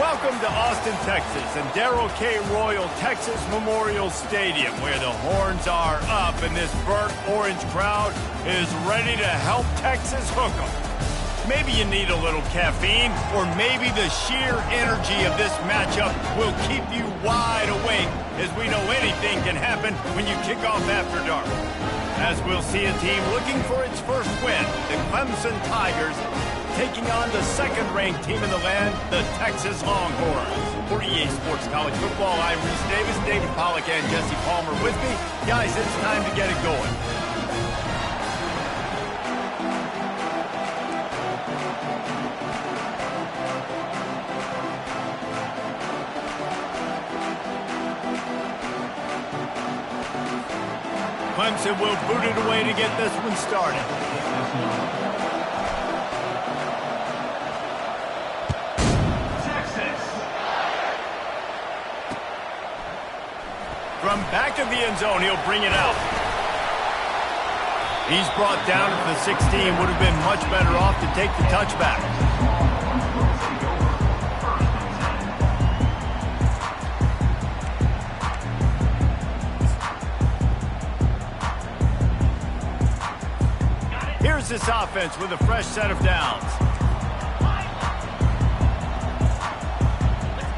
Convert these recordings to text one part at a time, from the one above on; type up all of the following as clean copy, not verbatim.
Welcome to Austin, Texas, and Darrell K. Royal Texas Memorial Stadium, where the horns are up and this burnt orange crowd is ready to help Texas hook 'em. Maybe you need a little caffeine, or maybe the sheer energy of this matchup will keep you wide awake, as we know anything can happen when you kick off after dark. As we'll see a team looking for its first win, the Clemson Tigers, taking on the second-ranked team in the land, the Texas Longhorns. For EA Sports College Football, I'm Reese Davis, David Pollack, and Jesse Palmer with me. Guys, it's time to get it going. Clemson will boot it away to get this one started. From back of the end zone, he'll bring it out. He's brought down to the 16. Would have been much better off to take the touchback. Here's this offense with a fresh set of downs.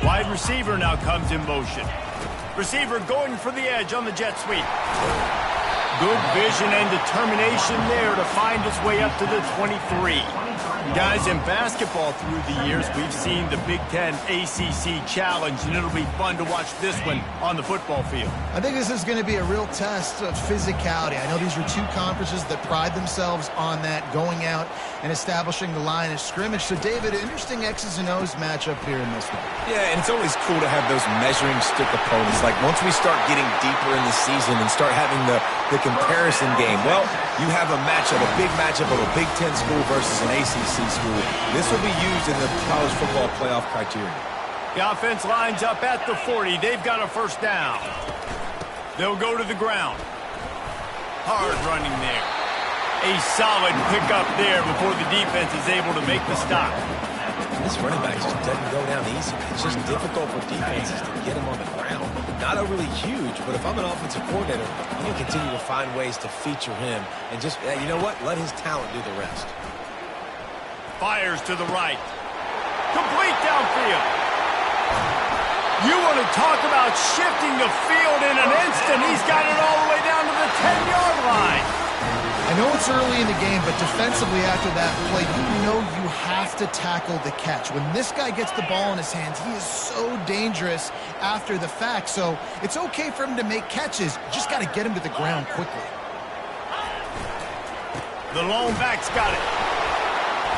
Wide receiver now comes in motion. Receiver going for the edge on the jet sweep. Good vision and determination there to find his way up to the 23. Guys, in basketball through the years, we've seen the Big Ten ACC Challenge, and it'll be fun to watch this one on the football field. I think this is going to be a real test of physicality. I know these are two conferences that pride themselves on that, going out and establishing the line of scrimmage. So, David, interesting X's and O's matchup here in this one. Yeah, and it's always cool to have those measuring stick opponents. Like, once we start getting deeper in the season and start having the comparison game, well, you have a matchup, a big matchup of a Big Ten school versus an ACC school. This will be used in the college football playoff criteria. The offense lines up at the 40. They've got a first down. They'll go to the ground. Hard running there. A solid pickup there before the defense is able to make the stop. This running back just doesn't go down easy. It's just difficult for defenses to get him on the ground. Not overly huge, but if I'm an offensive coordinator, I'm going to continue to find ways to feature him and just, you know what, let his talent do the rest. Fires to the right. Complete downfield. You want to talk about shifting the field in an instant. He's got it all the way down to the 10-yard line. I know it's early in the game, but defensively after that play, you know you have to tackle the catch. When this guy gets the ball in his hands, he is so dangerous after the fact. So it's okay for him to make catches. You just got to get him to the ground quickly. The lone back's got it.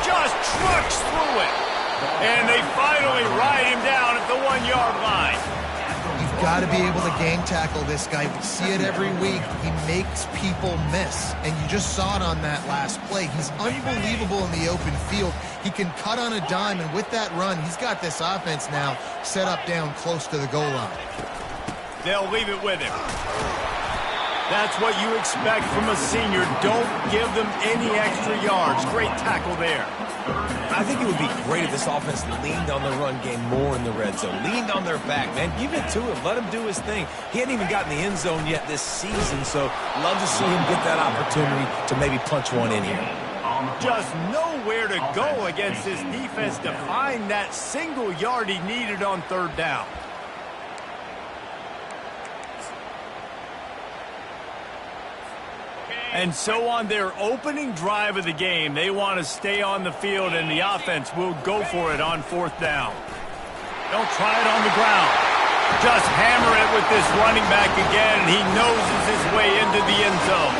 Just trucks through it. And they finally ride him down at the 1-yard line. You've got to be able to game tackle this guy. We see it every week. He makes people miss. And you just saw it on that last play. He's unbelievable in the open field. He can cut on a dime, and with that run, he's got this offense now set up down close to the goal line. They'll leave it with him. That's what you expect from a senior. Don't give them any extra yards. Great tackle there. I think it would be great if this offense leaned on the run game more in the red zone. Leaned on their back, man. Give it to him. Let him do his thing. He hadn't even gotten the end zone yet this season, so love to see him get that opportunity to maybe punch one in here. Just nowhere to go against this defense to find that single yard he needed on third down. And so on their opening drive of the game, they want to stay on the field, and the offense will go for it on fourth down. Don't try it on the ground. Just hammer it with this running back again, and he noses his way into the end zone.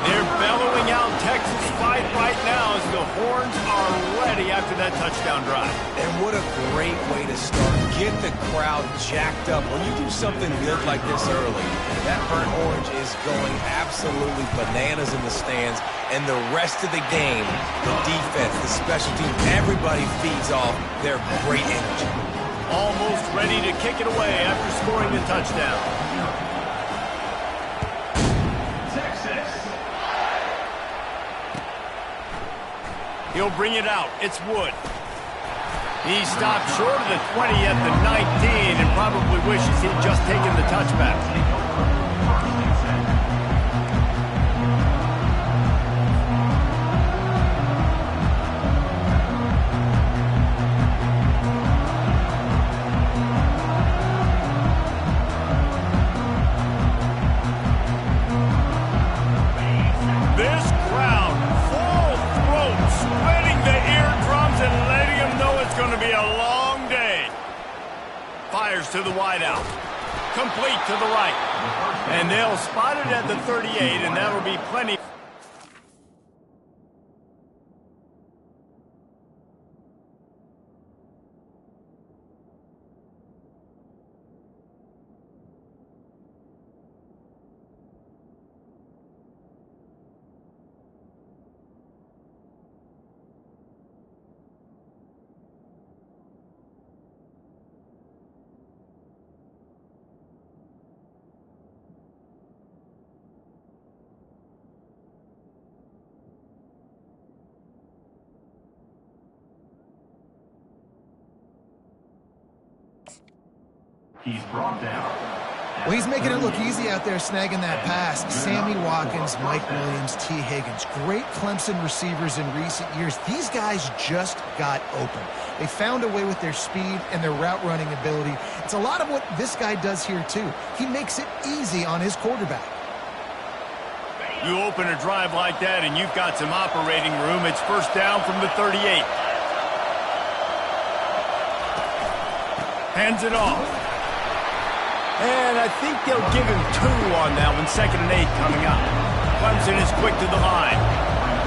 They're bellowing out Texas fight right now as the horns are ready after that touchdown drive. And what a great way to start. Get the crowd jacked up. When you do something good like this early, that burnt orange is going absolutely bananas in the stands. And the rest of the game, the defense, the special team, everybody feeds off their great energy. Almost ready to kick it away after scoring the touchdown. He'll bring it out. It's Wood. He stopped short of the 20 at the 19 and probably wishes he'd just taken the touchback. This crowd, full throat, spreading the eardrums and letting them know it's going to be a long day. Fires to the wideout. Complete to the right. And they'll spot it at the 38, and that'll be plenty. He's brought down. Well, he's making it look easy out there snagging that pass. Sammy Watkins, Mike Williams, T. Higgins. Great Clemson receivers in recent years. These guys just got open. They found a way with their speed and their route running ability. It's a lot of what this guy does here, too. He makes it easy on his quarterback. You open a drive like that and you've got some operating room. It's first down from the 38. Hands it off. And I think they'll give him 2 on that one. 2nd and 8 coming up. Clemson is quick to the line.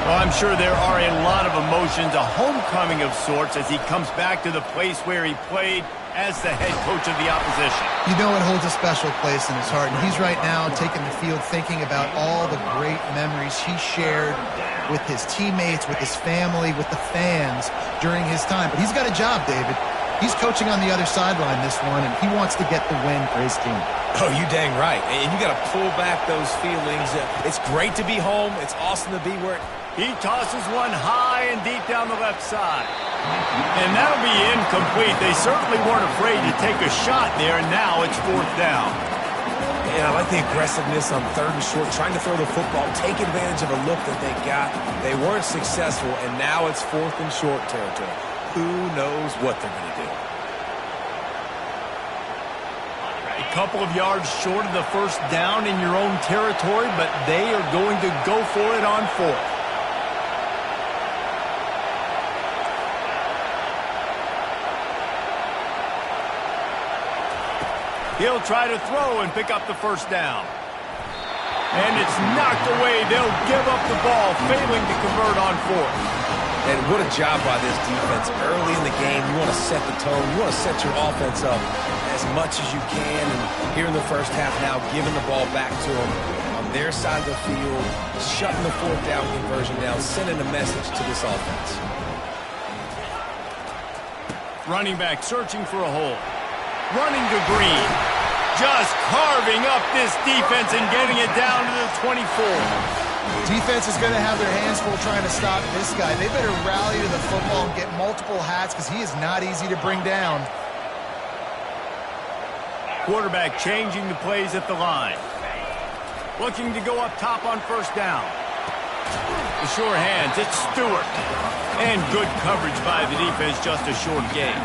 Well, I'm sure there are a lot of emotions, a homecoming of sorts as he comes back to the place where he played as the head coach of the opposition. You know it holds a special place in his heart, and he's right now taking the field thinking about all the great memories he shared with his teammates, with his family, with the fans during his time. But he's got a job, David. He's coaching on the other sideline this one, and he wants to get the win for his team. Oh, you dang right. And you got to pull back those feelings. It's great to be home. It's awesome to be where... He tosses one high and deep down the left side. And that'll be incomplete. They certainly weren't afraid to take a shot there, and now it's 4th down. And I like the aggressiveness on 3rd and short, trying to throw the football, take advantage of a look that they got. They weren't successful, and now it's 4th and short territory. Who knows what they're going to do? A couple of yards short of the first down in your own territory, but they are going to go for it on 4th. He'll try to throw and pick up the first down. And it's knocked away. They'll give up the ball, failing to convert on 4th. And what a job by this defense. Early in the game, you want to set the tone. You want to set your offense up as much as you can. And here in the first half now, giving the ball back to them on their side of the field, shutting the 4th down conversion down, sending a message to this offense. Running back searching for a hole. Running to Green. Just carving up this defense and getting it down to the 24. Defense is going to have their hands full trying to stop this guy. They better rally to the football and get multiple hats because he is not easy to bring down. Quarterback changing the plays at the line. Looking to go up top on 1st down. The sure hands, it's Stewart. And good coverage by the defense, just a short gain.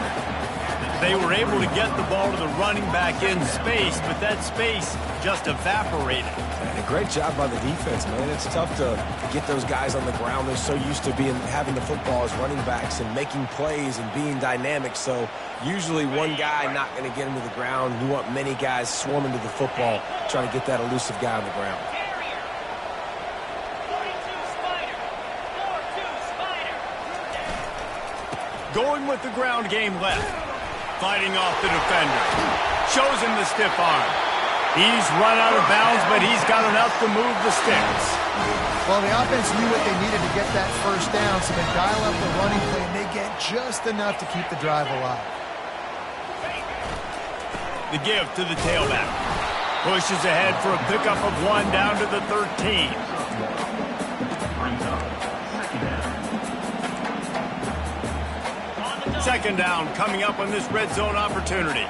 They were able to get the ball to the running back in space, but that space just evaporated. And a great job by the defense, man. It's tough to get those guys on the ground. They're so used to having the football as running backs and making plays and being dynamic. So usually one guy not going to get him to the ground. You want many guys swarming to the football, trying to get that elusive guy on the ground. Going with the ground game left. Fighting off the defender. Shows him the stiff arm. He's run out of bounds, but he's got enough to move the sticks. Well, the offense knew what they needed to get that first down, so they dial up the running play, and they get just enough to keep the drive alive. The give to the tailback. Pushes ahead for a pickup of 1 down to the 13. Second down coming up on this red zone opportunity.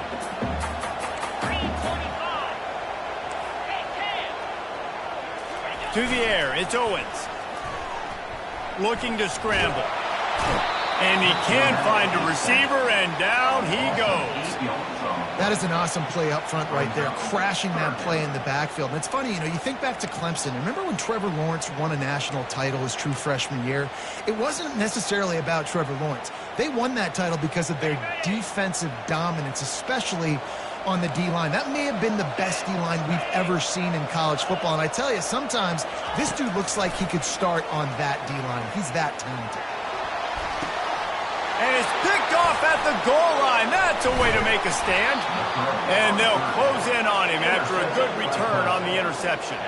To the air, it's Owens. Looking to scramble. And he can't find a receiver, and down he goes. That is an awesome play up front right there, crashing that play in the backfield. And it's funny, you think back to Clemson. Remember when Trevor Lawrence won a national title his true freshman year? It wasn't necessarily about Trevor Lawrence. They won that title because of their defensive dominance, especially on the D-line. That may have been the best D-line we've ever seen in college football. And I tell you, sometimes this dude looks like he could start on that D-line. He's that talented. And it's picked off at the goal line. That's a way to make a stand. And they'll close in on him after a good return on the interception.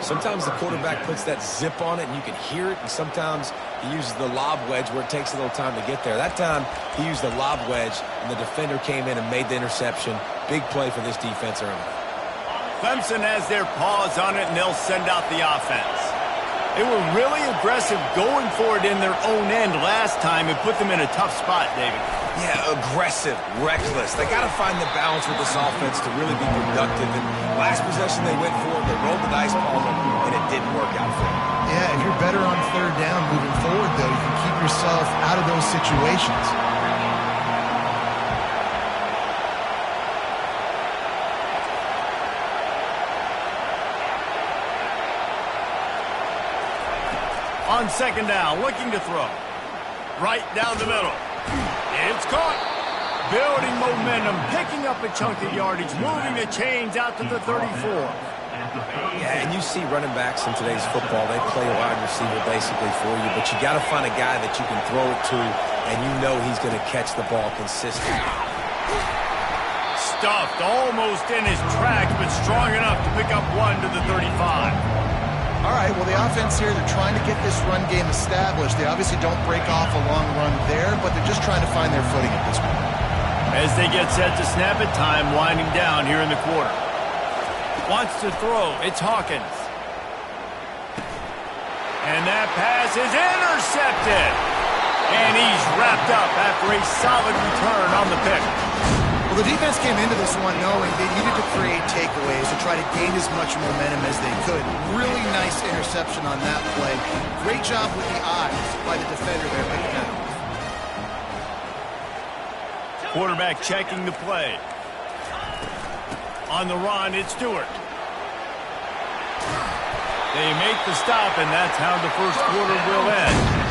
Sometimes the quarterback puts that zip on it and you can hear it, and sometimes he uses the lob wedge where it takes a little time to get there. That time he used the lob wedge and the defender came in and made the interception. Big play for this defense early. Clemson has their paws on it, and they'll send out the offense. They were really aggressive going for it in their own end last time and put them in a tough spot, David. Yeah, aggressive, reckless. They got to find the balance with this offense to really be productive. And last possession they went for it, they rolled the dice ball, and it didn't work out for them. Yeah, if you're better on third down moving forward, though, you can keep yourself out of those situations. On second down, looking to throw. Right down the middle. It's caught. Building momentum, picking up a chunk of yardage, moving the chains out to the 34. Yeah, and you see running backs in today's football, they play a wide receiver basically for you, but you got to find a guy that you can throw it to, and you know he's going to catch the ball consistently. Stuffed almost in his tracks, but strong enough to pick up one to the 35. All right, well, the offense here, they're trying to get this run game established. They obviously don't break off a long run there, but they're just trying to find their footing at this point. As they get set to snap it, time winding down here in the quarter. Wants to throw. It's Hawkins. And that pass is intercepted. And he's wrapped up after a solid return on the pick. Well, the defense came into this one knowing they needed to create takeaways to try to gain as much momentum as they could. Really nice interception on that play. Great job with the eyes by the defender there picking that off. Quarterback checking the play. On the run, it's Stewart. They make the stop, and that's how the first quarter will end.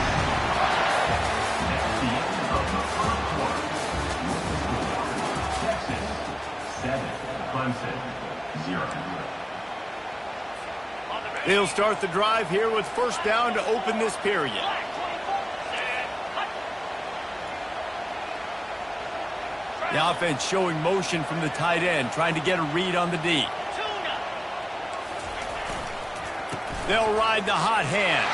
They'll start the drive here with first down to open this period. The offense showing motion from the tight end, trying to get a read on the D. They'll ride the hot hand.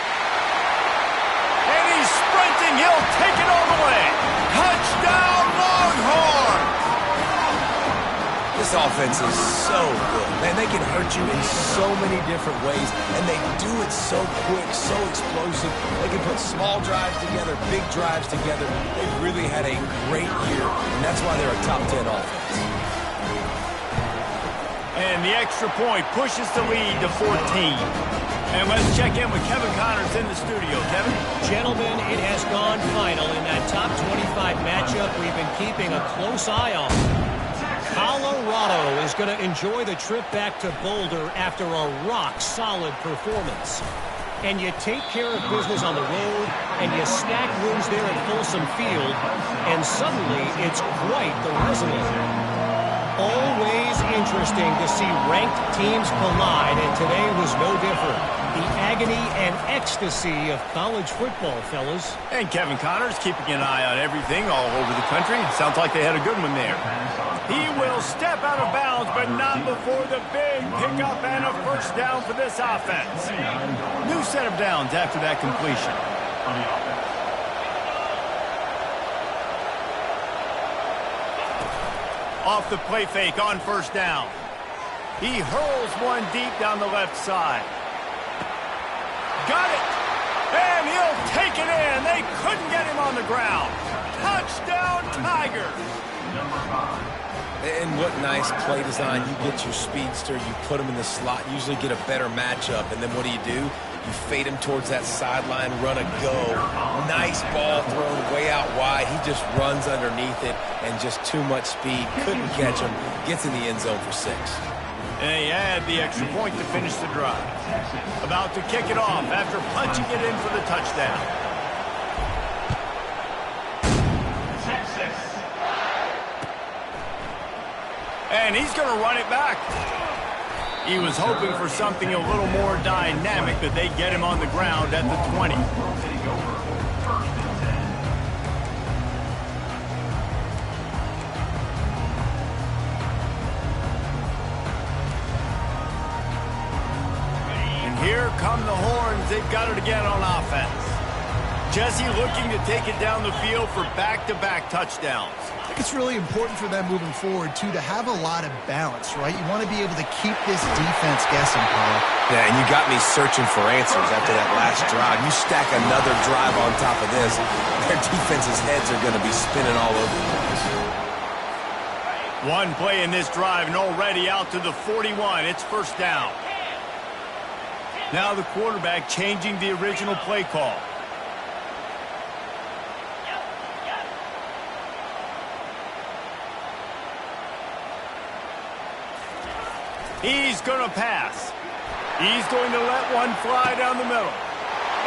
And he's sprinting. He'll take it all the way. Touchdown, Longhorn! This offense is so good. Man, they can hurt you in so many different ways, and they do it so quick, so explosive. They can put small drives together, big drives together. They've really had a great year, and that's why they're a top 10 offense. And the extra point pushes the lead to 14. And let's check in with Kevin Connors in the studio. Kevin? Gentlemen, it has gone final in that top 25 matchup we've been keeping a close eye on. Colorado is going to enjoy the trip back to Boulder after a rock-solid performance. And you take care of business on the road, and you stack wins there at Folsom Field, and suddenly it's quite the resume. Always interesting to see ranked teams collide, and today was no different. The agony and ecstasy of college football, fellas. And Kevin Connors keeping an eye on everything all over the country. Sounds like they had a good one there. He will step out of bounds, but not before the big pickup and a first down for this offense. New set of downs after that completion. Off the play fake on first down. He hurls one deep down the left side. Got it! And he'll take it in. They couldn't get him on the ground. Touchdown, Tigers! And what nice play design. You get your speedster, you put him in the slot, usually get a better matchup, and then what do? You fade him towards that sideline, run a go. Nice ball thrown way out wide. He just runs underneath it, and just too much speed. Couldn't catch him. Gets in the end zone for 6. And he had the extra point to finish the drive. About to kick it off after punching it in for the touchdown. And he's going to run it back. He was hoping for something a little more dynamic, that they get him on the ground at the 20. And here come the horns. They've got it again on offense. Jesse looking to take it down the field for back-to-back touchdowns. I think it's really important for them moving forward, too, to have a lot of balance, right? You want to be able to keep this defense guessing, Paul. Yeah, and you got me searching for answers after that last drive. You stack another drive on top of this, their defense's heads are going to be spinning all over the place. One play in this drive and already out to the 41. It's first down. Now the quarterback changing the original play call. He's going to pass. He's going to let one fly down the middle.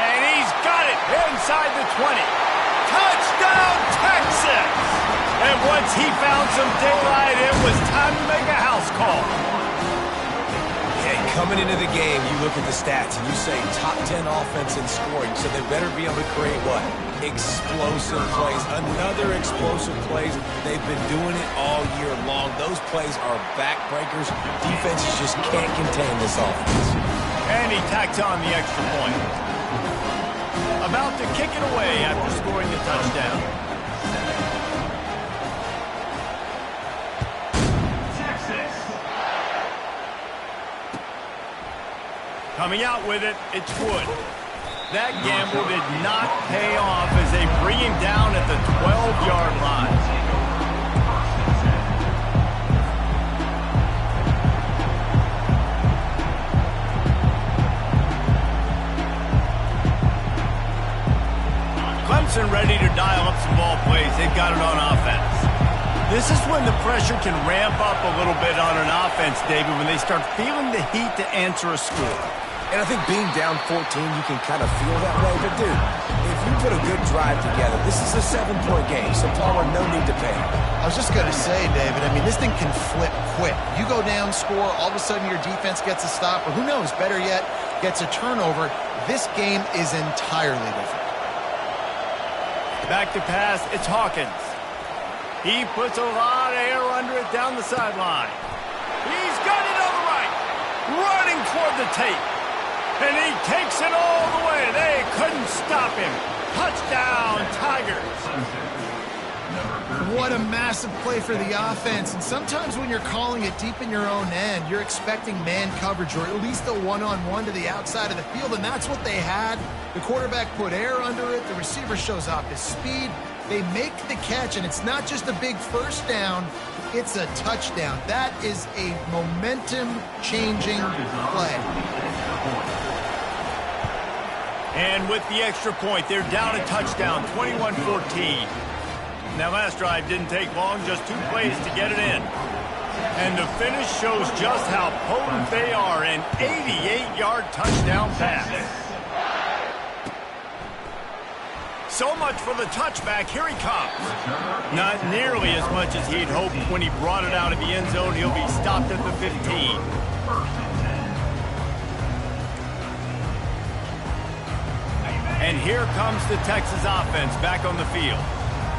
And he's got it inside the 20. Touchdown, Texas! And once he found some daylight, it was time to make a house call. Hey, coming into the game, you look at the stats and you say top 10 offense in scoring, so they better be able to create what? Explosive plays. Another explosive plays. They've been doing it all year long. Those plays are backbreakers. Defenses just can't contain this offense. And he tacks on the extra point. About to kick it away after scoring the touchdown. Coming out with it, it's Wood. That gamble did not pay off as they bring him down at the 12-yard line. Clemson ready to dial up some ball plays. They've got it on offense. This is when the pressure can ramp up a little bit on an offense, David, when they start feeling the heat to answer a score. And I think being down 14, you can kind of feel that way. But, dude, if you put a good drive together, this is a 7-point game, so Palmer, no need to panic. I was just going to say, David, I mean, this thing can flip quick. You go down, score, all of a sudden your defense gets a stop, or who knows, better yet, gets a turnover. This game is entirely different. Back to pass, it's Hawkins. He puts a lot of air under it down the sideline. He's got it on the right, running toward the tape. And he takes it all the way. They couldn't stop him. Touchdown, Tigers. What a massive play for the offense. And sometimes when you're calling it deep in your own end, you're expecting man coverage or at least a one-on-one to the outside of the field, and that's what they had. The quarterback put air under it. The receiver shows off his speed. They make the catch, and it's not just a big first down. It's a touchdown. That is a momentum-changing play. And with the extra point, they're down a touchdown, 21-14. That last drive didn't take long, just 2 plays to get it in. And the finish shows just how potent they are, an 88-yard touchdown pass. So much for the touchback. Here he comes. Not nearly as much as he'd hoped when he brought it out of the end zone. He'll be stopped at the 15. And here comes the Texas offense back on the field.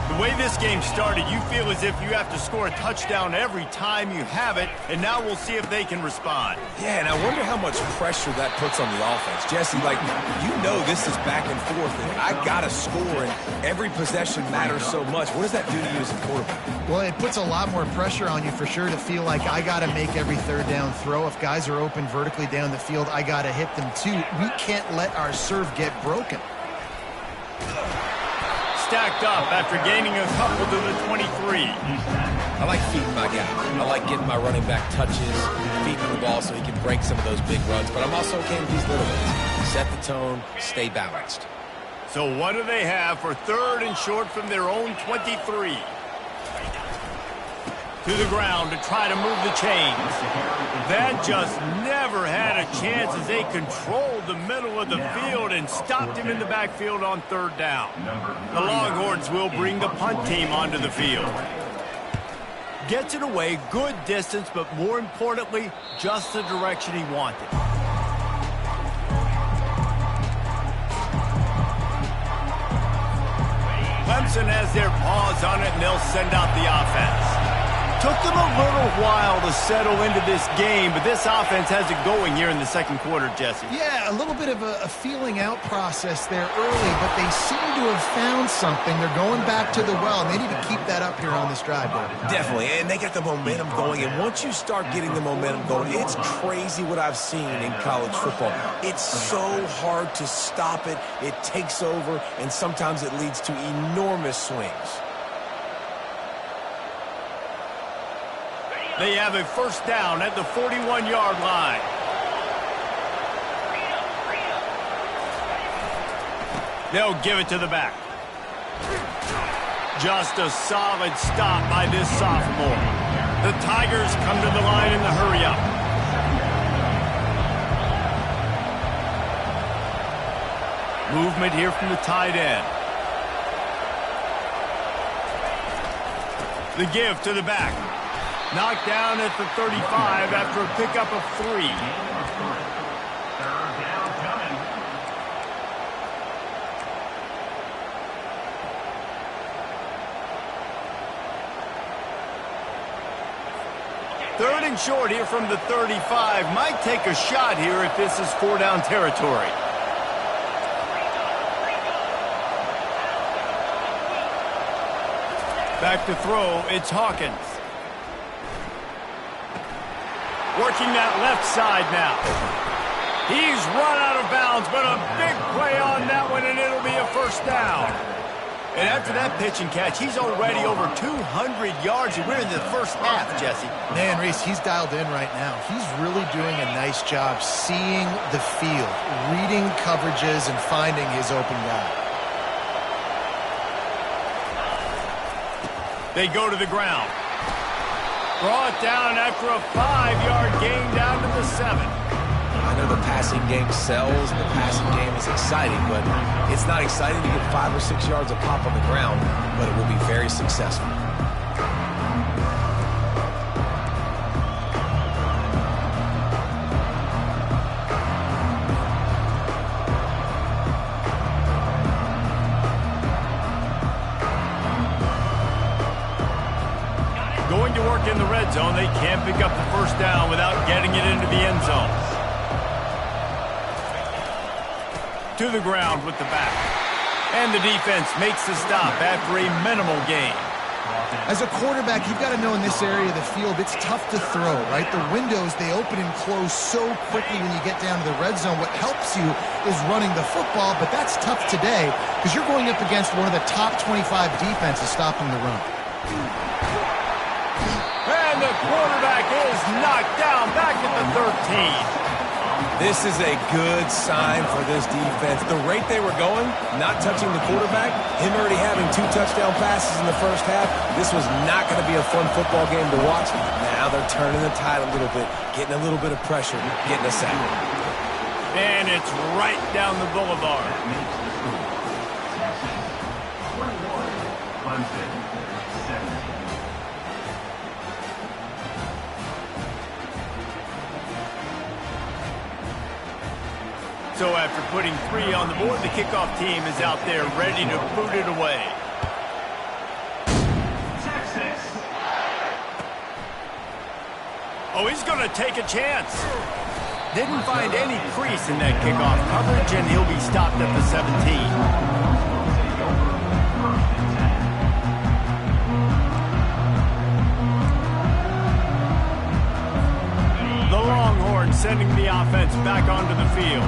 The way this game started, you feel as if you have to score a touchdown every time you have it, and now we'll see if they can respond. Yeah, and I wonder how much pressure that puts on the offense. Jesse, like, you know this is back and forth, and I got to score, and every possession matters so much. What does that do to you as a quarterback? Well, it puts a lot more pressure on you for sure to feel like I got to make every third down throw. If guys are open vertically down the field, I got to hit them too. We can't let our serve get broken. stacked up after gaining a couple to the 23. I like feeding my guy. I like getting my running back touches, feeding him the ball so he can break some of those big runs. But I'm also okay with these little ones. Set the tone, stay balanced. So what do they have for 3rd and short from their own 23? To the ground to try to move the chains. That just never had a chance as they controlled the middle of the field and stopped him in the backfield on 3rd down. The Longhorns will bring the punt team onto the field. Gets it away, good distance, but more importantly, just the direction he wanted. Clemson has their paws on it, and they'll send out the offense. Took them a little while to settle into this game, but this offense has it going here in the 2nd quarter, Jesse. Yeah, a little bit of a feeling out process there early, but they seem to have found something. They're going back to the well, and they need to keep that up here on this drive, David. Definitely, and they got the momentum going, and once you start getting the momentum going, it's crazy what I've seen in college football. It's so hard to stop it. It takes over, and sometimes it leads to enormous swings. They have a 1st down at the 41-yard line. They'll give it to the back. Just a solid stop by this sophomore. The Tigers come to the line in the hurry-up. Movement here from the tight end. The give to the back. Knocked down at the 35 after a pickup of 3. 3rd down coming. Third and short here from the 35. Might take a shot here if this is 4-down territory. Back to throw, it's Hawkins. Working that left side now. He's run out of bounds, but a big play on that one, and it'll be a 1st down. And after that pitch and catch, he's already over 200 yards, and we're in the 1st half, Jesse. Man, Reese, he's dialed in right now. He's really doing a nice job seeing the field, reading coverages, and finding his open guy. They go to the ground. Brought down after a 5-yard gain down to the 7. I know the passing game sells and the passing game is exciting, but it's not exciting to get 5 or 6 yards of pop on the ground, but it will be very successful. Going to work in the red zone. They can't pick up the 1st down without getting it into the end zone. To the ground with the back. And the defense makes the stop after a minimal gain. As a quarterback, you've got to know in this area of the field, it's tough to throw, right? The windows, they open and close so quickly when you get down to the red zone. What helps you is running the football, but that's tough today because you're going up against one of the top 25 defenses stopping the run. And the quarterback is knocked down back at the 13. This is a good sign for this defense. The rate they were going, not touching the quarterback, him already having 2 touchdown passes in the 1st half, this was not going to be a fun football game to watch. Now they're turning the tide a little bit, getting a little bit of pressure, getting a sack. And it's right down the boulevard. 21, Clemson, 17. So after putting 3 on the board, the kickoff team is out there ready to boot it away. Texas. Oh, he's going to take a chance. Didn't find any crease in that kickoff coverage, and he'll be stopped at the 17. The Longhorns Horns sending the offense back onto the field.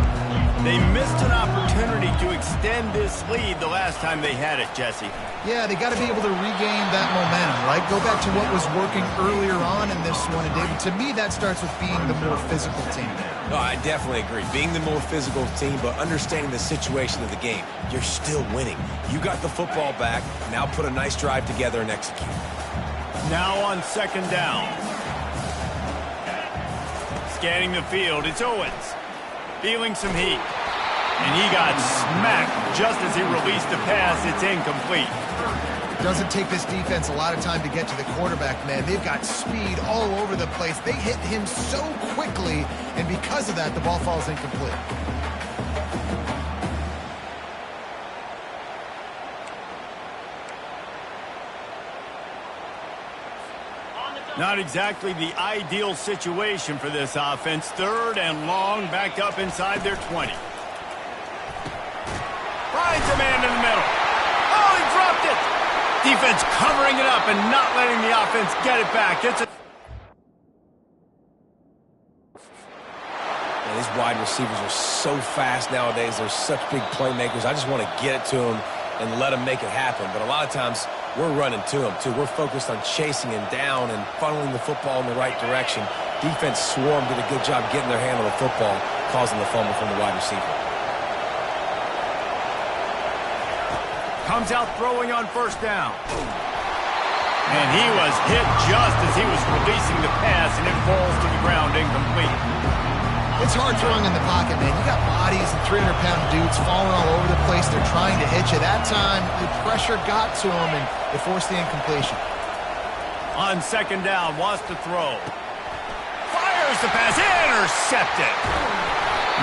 They missed an opportunity to extend this lead the last time they had it, Jesse. Yeah, they got to be able to regain that momentum, right? Go back to what was working earlier on in this one. And, David, to me, that starts with being the more physical team. No, I definitely agree. Being the more physical team, but understanding the situation of the game. You're still winning. You got the football back. Now put a nice drive together and execute. Now on second down. Scanning the field, it's Owens. Feeling some heat. And he got smacked just as he released the pass. It's incomplete. Doesn't take this defense a lot of time to get to the quarterback, man. They've got speed all over the place. They hit him so quickly, and because of that, the ball falls incomplete. Not exactly the ideal situation for this offense. Third and long, backed up inside their 20. Finds a man in the middle. Oh, he dropped it! Defense covering it up and not letting the offense get it back. It's a... Man, these wide receivers are so fast nowadays. They're such big playmakers. I just want to get it to them and let them make it happen. But a lot of times, we're running to them, too. We're focused on chasing him down and funneling the football in the right direction. Defense swarmed, did a good job getting their hand on the football, causing the fumble from the wide receiver. Comes out throwing on first down. And he was hit just as he was releasing the pass, and it falls to the ground incomplete. It's hard throwing in the pocket, man. You got bodies and 300-pound dudes falling all over the place. They're trying to hit you. That time, the pressure got to him, and it forced the incompletion. On second down, wants to throw. Fires the pass, intercepted.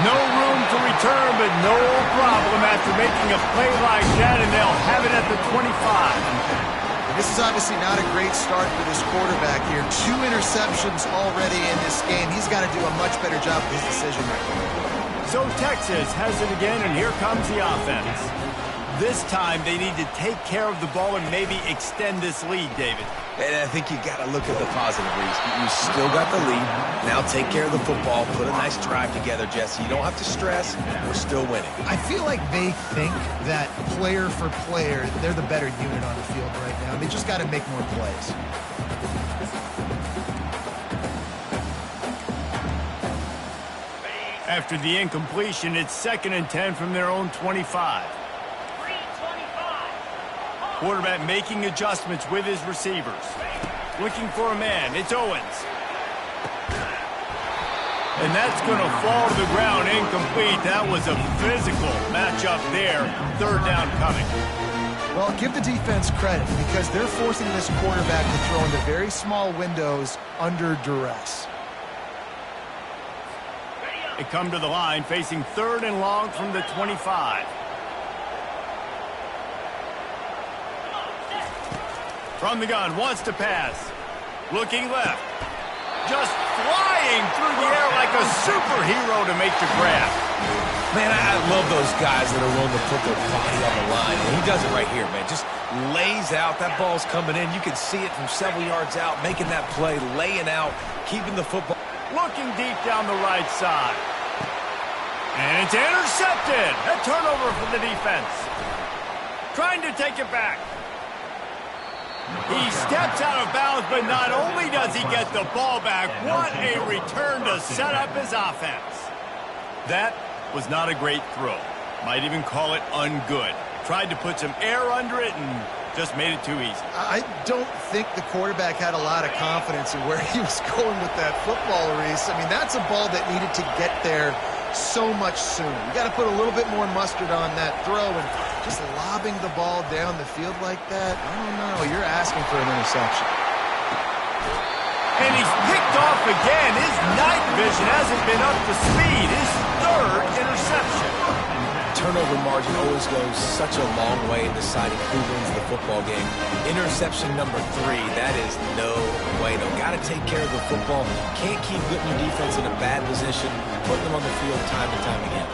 No room to return, but no problem after making a play like that, and they'll have it at the 25. This is obviously not a great start for this quarterback here. 2 interceptions already in this game. He's got to do a much better job with his decision making. So Texas has it again, and here comes the offense. This time, they need to take care of the ball and maybe extend this lead, David. And I think you got to look at the positive, Reese. You still got the lead. Now take care of the football. Put a nice drive together, Jesse. You don't have to stress. We're still winning. I feel like they think that player for player, they're the better unit on the field right now. They just got to make more plays. After the incompletion, it's 2nd and 10 from their own 25. Quarterback making adjustments with his receivers. Looking for a man. It's Owens. And that's going to fall to the ground incomplete. That was a physical matchup there. Third down coming. Well, give the defense credit because they're forcing this quarterback to throw into very small windows under duress. They come to the line facing 3rd and long from the 25. From the gun, wants to pass. Looking left. Just flying through the air like a superhero to make the grab. Man, I love those guys that are willing to put their body on the line. And he does it right here, man. Just lays out. That ball's coming in. You can see it from several yards out, making that play, laying out, keeping the football. Looking deep down the right side. And it's intercepted. A turnover for the defense. Trying to take it back. He steps out of bounds, but not only does he get the ball back, what a return to set up his offense. That was not a great throw. Might even call it ungood. Tried to put some air under it and just made it too easy. I don't think the quarterback had a lot of confidence in where he was going with that football, Reese. I mean, that's a ball that needed to get there so much sooner. You got to put a little bit more mustard on that throw, and just lobbing the ball down the field like that, I don't know. You're asking for an interception. And he's picked off again. His night vision hasn't been up to speed. His 3rd interception. Turnover margin always goes such a long way in deciding who wins the football game. Interception number 3, that is no way. No, got to take care of the football. Can't keep putting your defense in a bad position, putting them on the field time and time again.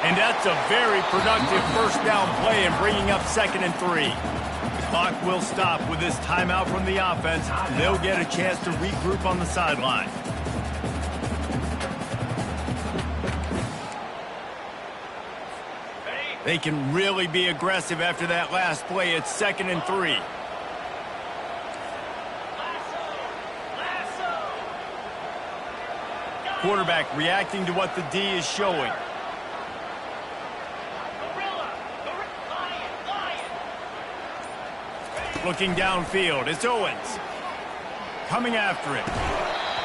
And that's a very productive first down play and bringing up 2nd and 3. Clock will stop with this timeout from the offense. They'll get a chance to regroup on the sideline. They can really be aggressive after that last play. It's 2nd and 3. Quarterback reacting to what the D is showing. Looking downfield, it's Owens. Coming after it.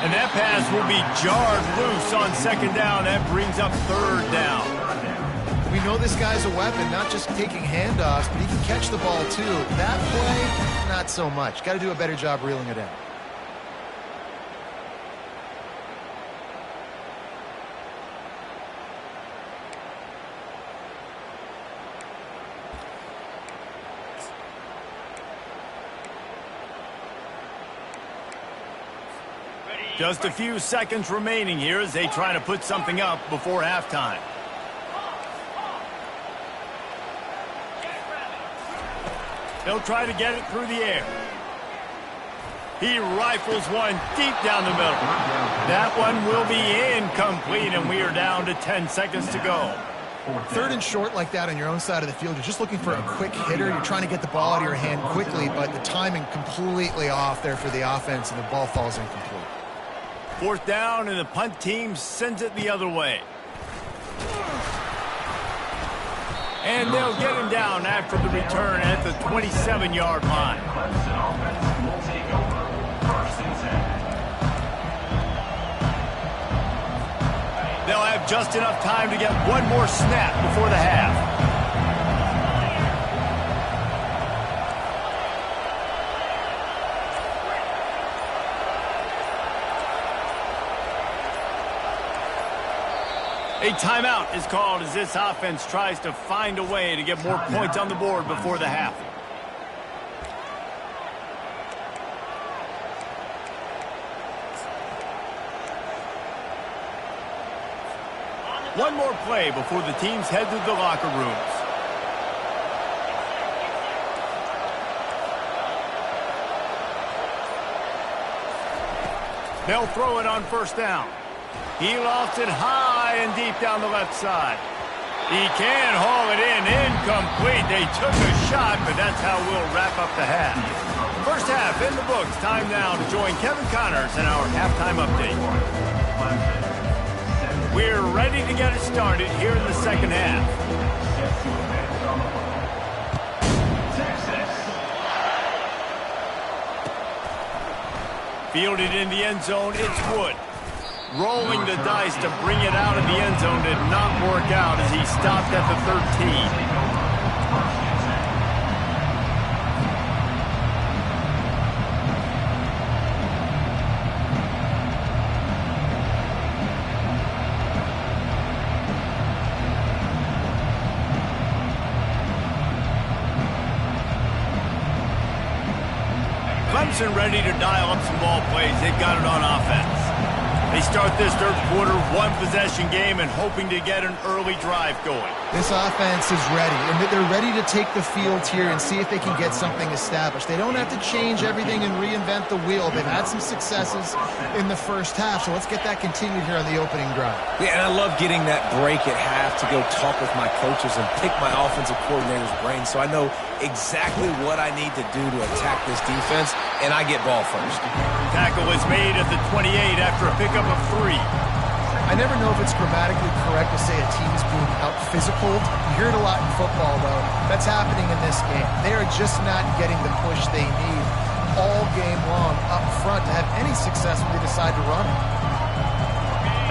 And that pass will be jarred loose on 2nd down. That brings up 3rd down. We know this guy's a weapon, not just taking handoffs, but he can catch the ball too. That play, not so much. Got to do a better job reeling it in. Just a few seconds remaining here as they try to put something up before halftime. They'll try to get it through the air. He rifles one deep down the middle. That one will be incomplete, and we are down to 10 seconds to go. 3rd and short like that on your own side of the field, you're just looking for a quick hitter. You're trying to get the ball out of your hand quickly, but the timing completely off there for the offense, and the ball falls incomplete. 4th down, and the punt team sends it the other way. And they'll get him down after the return at the 27-yard line. They'll have just enough time to get one more snap before the half. A timeout is called as this offense tries to find a way to get more points on the board before the half. One more play before the teams head to the locker rooms. They'll throw it on 1st down. He lost it high and deep down the left side. He can haul it in. Incomplete. They took a shot, but that's how we'll wrap up the half. First half in the books. Time now to join Kevin Connors in our halftime update. We're ready to get it started here in the 2nd half. Fielded in the end zone, it's Wood. Rolling the dice to bring it out of the end zone did not work out as he stopped at the 13. Clemson ready to dial up some ball plays. They've got it on offense. They start this 3rd quarter, 1-possession game, and hoping to get an early drive going. This offense is ready, and they're ready to take the field here and see if they can get something established. They don't have to change everything and reinvent the wheel. They've had some successes in the first half, so let's get that continued here on the opening drive. Yeah, and I love getting that break at half to go talk with my coaches and pick my offensive coordinator's brain so I know exactly what I need to do to attack this defense, and I get ball first. Tackle is made at the 28 after a pickup of 3. I never know if it's grammatically correct to say a team's being out-physical. You hear it a lot in football, though. That's happening in this game. They are just not getting the push they need all game long up front to have any success when they decide to run it.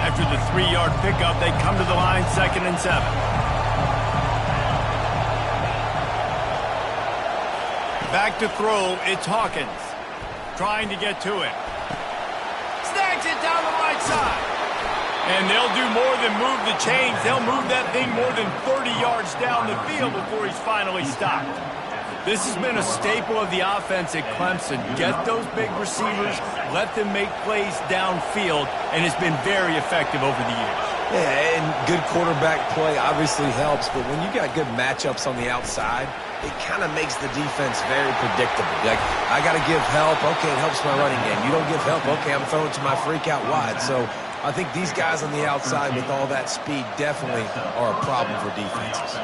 After the 3-yard pickup, they come to the line 2nd and 7. Back to throw, it's Hawkins. Trying to get to it. Snags it down the right side. And they'll do more than move the chains. They'll move that thing more than 30 yards down the field before he's finally stopped. This has been a staple of the offense at Clemson. Get those big receivers, let them make plays downfield, and it's been very effective over the years. Yeah, and good quarterback play obviously helps, but when you got good matchups on the outside, it kind of makes the defense very predictable. Like, I got to give help. Okay, it helps my running game. You don't give help. Okay, I'm throwing to my freak out wide. So I think these guys on the outside with all that speed definitely are a problem for defenses.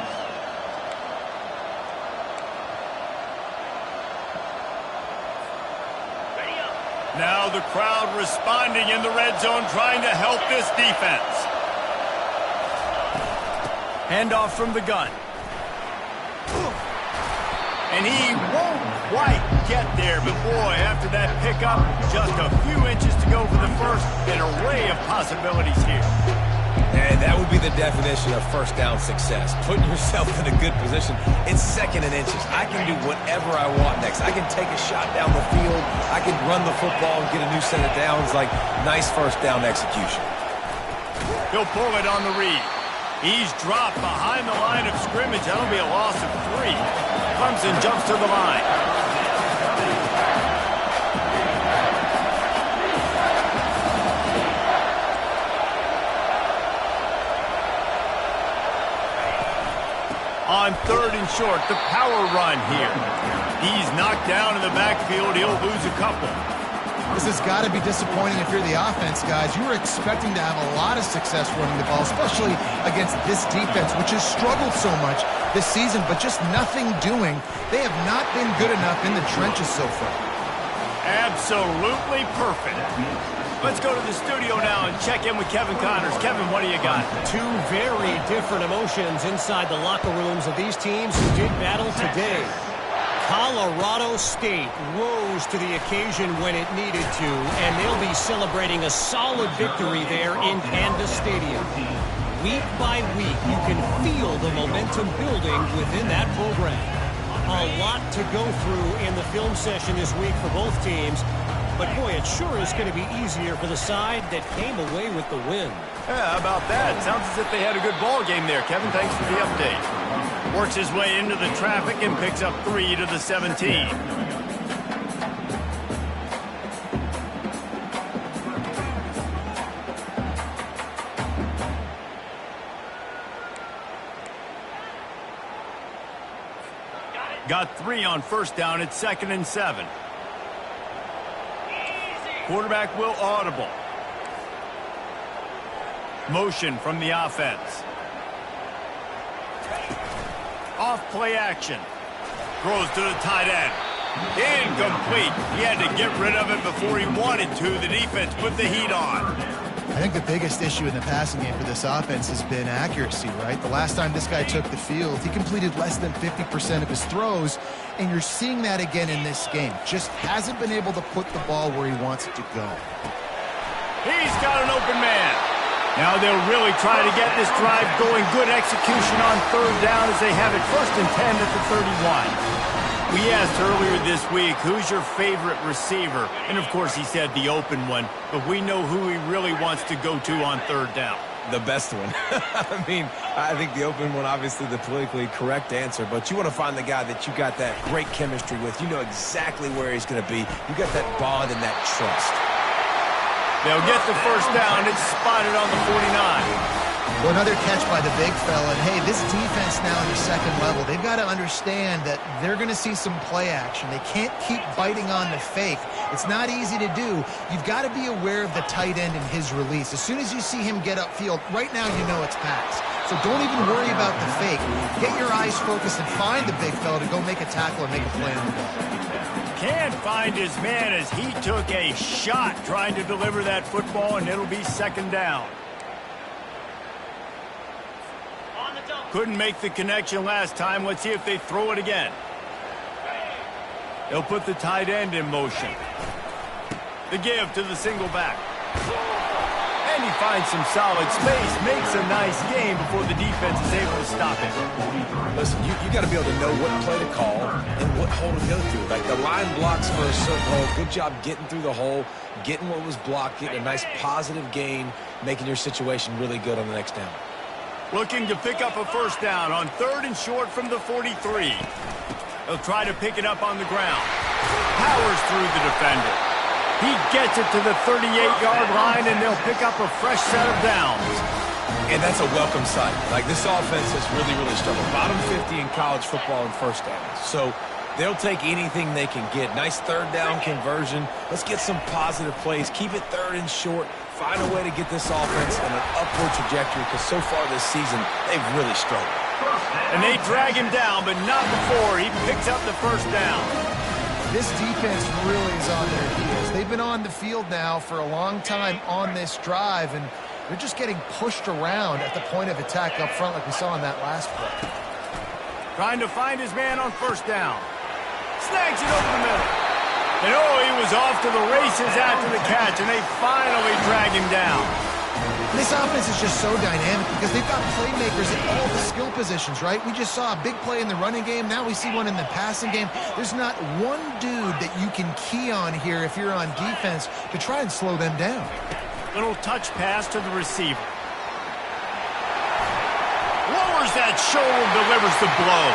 Now the crowd responding in the red zone, trying to help this defense. Handoff from the gun. And he won't quite get there, but boy, after that pickup, just a few inches to go for the first. An array of possibilities here. And that would be the definition of first down success. Putting yourself in a good position. It's second and inches. I can do whatever I want next. I can take a shot down the field. I can run the football and get a new set of downs. Like, nice first down execution. He'll pull it on the read. He's dropped behind the line of scrimmage. That'll be a loss of 3. Clemson jumps to the line. On 3rd and short, the power run here. He's knocked down in the backfield. He'll lose a couple. This has got to be disappointing if you're the offense, guys. You were expecting to have a lot of success running the ball, especially against this defense, which has struggled so much this season, but just nothing doing. They have not been good enough in the trenches so far. Absolutely perfect. Let's go to the studio now and check in with Kevin Connors. Kevin, what do you got? Two very different emotions inside the locker rooms of these teams who did battle today. Colorado State rose to the occasion when it needed to, and they'll be celebrating a solid victory there in Canvas Stadium. Week by week, you can feel the momentum building within that program. A lot to go through in the film session this week for both teams, but boy, it sure is going to be easier for the side that came away with the win. Yeah, how about that? Sounds as if they had a good ball game there. Kevin, thanks for the update. Works his way into the traffic and picks up 3 to the 17. Got 3 on first down. It's 2nd and 7. Quarterback will audible. Motion from the offense. Off play action. Throws to the tight end. Incomplete. He had to get rid of it before he wanted to. The defense put the heat on. I think the biggest issue in the passing game for this offense has been accuracy, right? The last time this guy took the field, he completed less than 50% of his throws, and you're seeing that again in this game. Just hasn't been able to put the ball where he wants it to go. He's got an open man. Now they'll really try to get this drive going. Good execution on 3rd down as they have it 1st and 10 at the 31. We asked earlier this week, who's your favorite receiver? And, of course, he said the open one. But we know who he really wants to go to on 3rd down. The best one. I mean, I think the open one, obviously the politically correct answer, but you want to find the guy that you got that great chemistry with. You know exactly where he's going to be. You got that bond and that trust. They'll get the first down. It's spotted on the 49. Well, another catch by the big fella. And, hey, this defense now in the 2nd level, they've got to understand that they're going to see some play action. They can't keep biting on the fake. It's not easy to do. You've got to be aware of the tight end and his release. As soon as you see him get upfield, right now you know it's pass. So don't even worry about the fake. Get your eyes focused and find the big fella to go make a tackle or make a play on the ball. Can't find his man as he took a shot trying to deliver that football, and it'll be 2nd down. Couldn't make the connection last time. Let's see if they throw it again. They'll put the tight end in motion. The give to the single back. And he finds some solid space, makes a nice game before the defense is able to stop it. Listen, you got to be able to know what play to call and what hole to go through. Like, the line blocks for a certain hole. Good job getting through the hole, getting what was blocked, getting a nice positive gain, making your situation really good on the next down. Looking to pick up a first down on 3rd and short from the 43. He'll try to pick it up on the ground. Powers through the defender. He gets it to the 38-yard line, and they'll pick up a fresh set of downs. And that's a welcome sight. Like, this offense has really, really struggled. Bottom 50 in college football in first downs. So they'll take anything they can get. Nice third down conversion. Let's get some positive plays. Keep it third and short. Find a way to get this offense in an upward trajectory, because so far this season, they've really struggled. And they drag him down, but not before he picks up the first down. This defense really is on their heels. They've been on the field now for a long time on this drive, and they're just getting pushed around at the point of attack up front like we saw in that last play. Trying to find his man on first down. Snags it over the middle. And oh, he was off to the races after the catch, and they finally drag him down. This offense is just so dynamic because they've got playmakers at all the skill positions, right? We just saw a big play in the running game. Now we see one in the passing game. There's not one dude that you can key on here if you're on defense to try and slow them down. Little touch pass to the receiver. Lowers that shoulder, delivers the blow.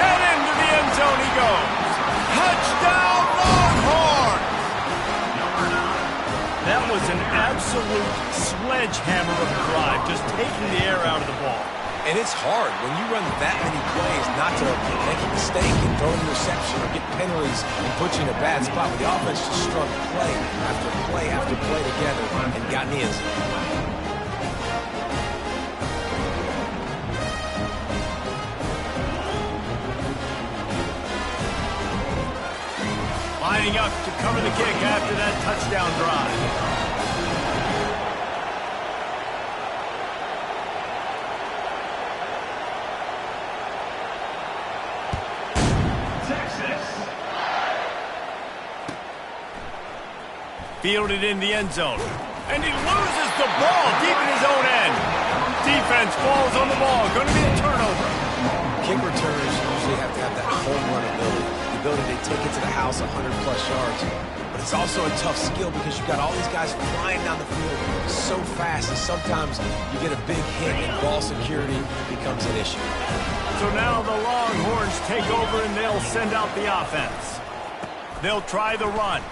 And into the end zone he goes. Touchdown, Longhorn! That was an absolute sledgehammer of a drive, just taking the air out of the ball. And it's hard when you run that many plays not to make a mistake and throw an interception or get penalties and put you in a bad spot. But the offense just strung play after play after play together and got in the end zone. Lining up to cover the kick after that touchdown drive. Fielded in the end zone. And he loses the ball deep in his own end. Defense falls on the ball. Going to be a turnover. Kick returners usually have to have that home run ability. The ability to take it to the house 100-plus yards. But it's also a tough skill because you've got all these guys flying down the field so fast, and sometimes you get a big hit and ball security becomes an issue. So now the Longhorns take over and they'll send out the offense. They'll try the run.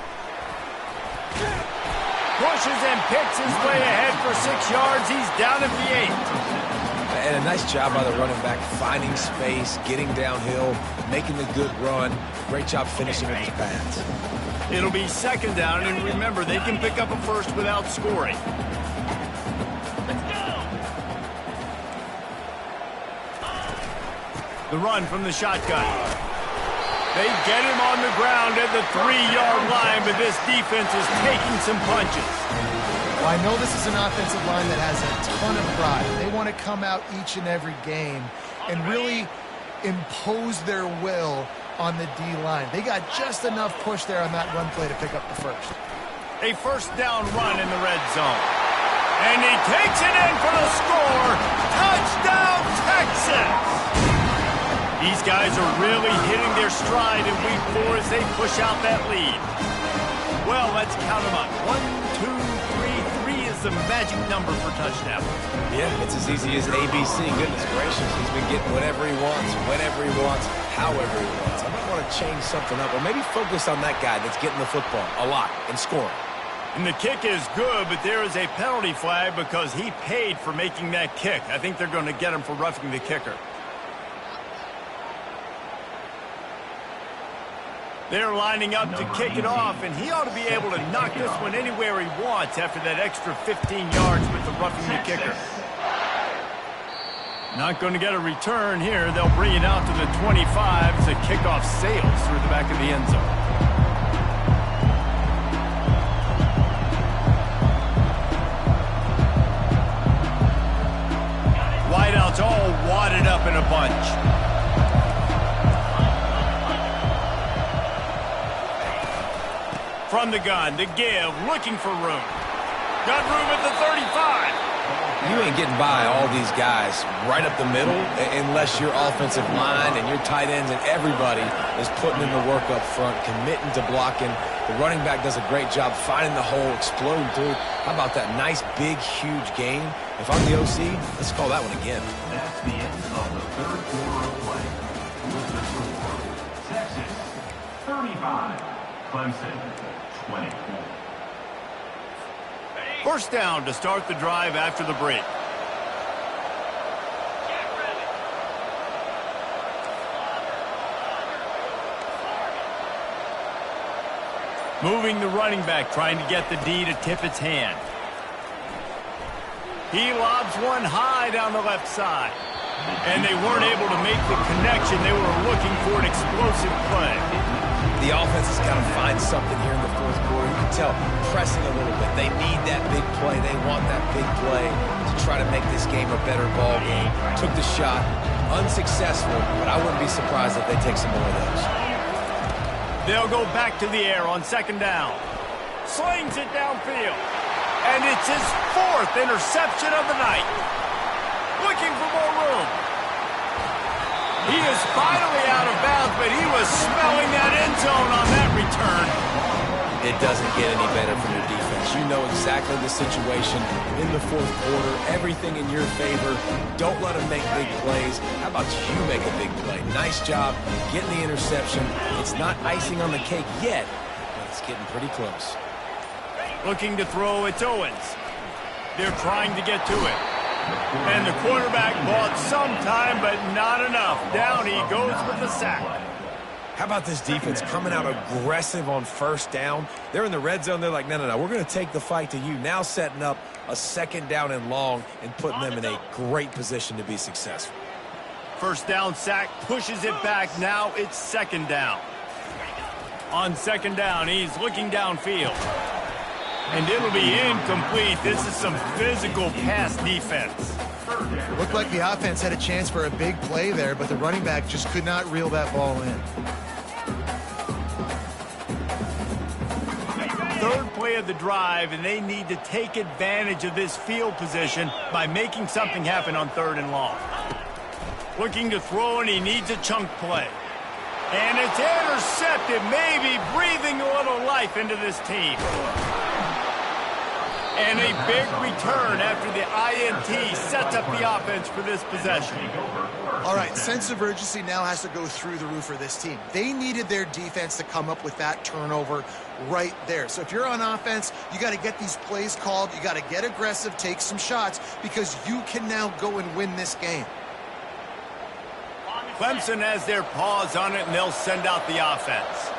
Pushes and picks his way ahead for 6 yards. He's down at the 8. And a nice job by the running back, finding space, getting downhill, making the good run. Great job finishing with his pads. It'll be second down, and remember, they can pick up a first without scoring. The run from the shotgun. They get him on the ground at the 3-yard line, but this defense is taking some punches. Well, I know this is an offensive line that has a ton of pride. They want to come out each and every game and really impose their will on the D-line. They got just enough push there on that run play to pick up the first. A first down run in the red zone. And he takes it in for the score. Touchdown, Texas! These guys are really hitting their stride in week 4 as they push out that lead. Well, let's count them up. 1, 2, 3. 3 is the magic number for touchdowns. Yeah, it's as easy as ABC. Goodness gracious, he's been getting whatever he wants, whenever he wants, however he wants. I might want to change something up, or maybe focus on that guy that's getting the football a lot and scoring. And the kick is good, but there is a penalty flag because he paid for making that kick. I think they're going to get him for roughing the kicker. They're lining up to kick it off, and he ought to be able to knock this one anywhere he wants after that extra 15 yards with the roughing the kicker. Not going to get a return here. They'll bring it out to the 25 as the kickoff sails through the back of the end zone. Wideouts all wadded up in a bunch. From the gun, to give, looking for room. Got room at the 35. You ain't getting by all these guys right up the middle unless your offensive line and your tight ends and everybody is putting in the work up front, committing to blocking. The running back does a great job finding the hole, exploding through. How about that nice, big, huge gain? If I'm the OC, let's call that one again. That's the end of the third quarter of play. With the score, Texas 35, Clemson 24. First down to start the drive after the break. Moving the running back, trying to get the D to tip its hand. He lobs one high down the left side. And they weren't able to make the connection. They were looking for an explosive play. The offense has got to find something here in the fourth quarter. You can tell pressing a little bit. They need that big play. They want that big play to try to make this game a better ball game. Took the shot. Unsuccessful, but I wouldn't be surprised if they take some more of those. They'll go back to the air on second down. Slings it downfield. And it's his fourth interception of the night. Looking for more room. He is finally out of bounds, but he was smelling that end zone on that return. It doesn't get any better from your defense. You know exactly the situation in the fourth quarter. Everything in your favor. Don't let them make big plays. How about you make a big play? Nice job getting the interception. It's not icing on the cake yet, but it's getting pretty close. Looking to throw, it's Owens. They're trying to get to it. And the quarterback bought some time, but not enough. Down he goes with the sack. How about this defense coming out aggressive on first down? They're in the red zone. They're like, no, we're going to take the fight to you. Now setting up a second down and long and putting them in a great position to be successful. First down sack, pushes it back. Now it's second down. On second down, he's looking downfield. And it'll be incomplete. This is some physical pass defense. Looked like the offense had a chance for a big play there, but the running back just could not reel that ball in. Third play of the drive, and they need to take advantage of this field position by making something happen on third and long. Looking to throw, and he needs a chunk play. And it's intercepted, maybe breathing a little life into this team. And a big return after the INT sets up the offense for this possession. All right, sense of urgency now has to go through the roof for this team. They needed their defense to come up with that turnover right there. So if you're on offense, you got to get these plays called. You got to get aggressive, take some shots, because you can now go and win this game. Clemson has their paws on it, and they'll send out the offense.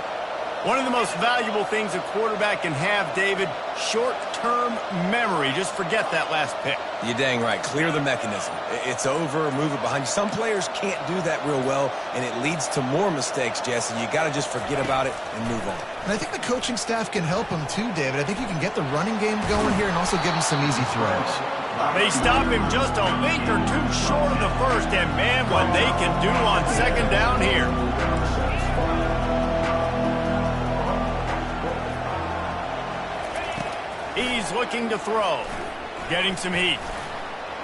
One of the most valuable things a quarterback can have, David, short-term memory. Just forget that last pick. You're dang right. Clear the mechanism. It's over, move it behind you. Some players can't do that real well, and it leads to more mistakes, Jesse. You got to just forget about it and move on. And I think the coaching staff can help him too, David. I think you can get the running game going here and also give him some easy throws. They stop him just a link or two short of the first, and man, what they can do on second down here. He's looking to throw. Getting some heat.